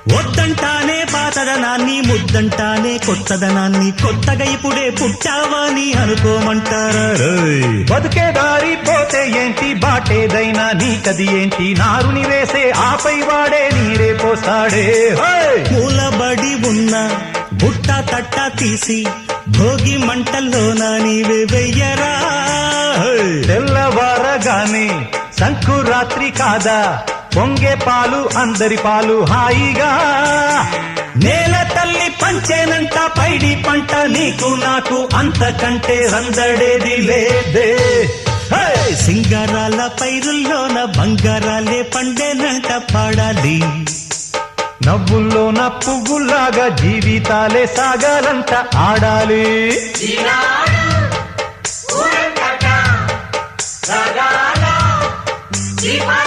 వద్దంటానే పాతదనాన్ని, ముద్దంటానే కొత్తదనాన్ని, కొత్తగా ఇప్పుడే పుట్టావని అనుకోమంటారా? బతుకే దారి పోతే ఏంటి, బాటేదైనా నీకది ఏంటి, నారుని వేసే ఆపై వాడే నీరే పోస్తాడే. మూలబడి ఉన్న బుట్ట తట్ట తీసి భోగి మంటల్లోన నీవే వెయ్యరా. తెల్లవారగానే సంకురాత్రి కాదా, పొంగే పాలు అందరి పాలు హాయిగా. నేల తల్లి పంచేనంట పైడి పంట, నీకు నాకు అంతకంటే రందడేది లేదే. సింగారాల పైరుల్లోన బంగారాలే పండేనంట పాడాలి. నవ్వుల్లోన పువ్వుల్లాగా జీవితాలే సాగాలంట ఆడాలి. ఊరంతటా సగాల జీవన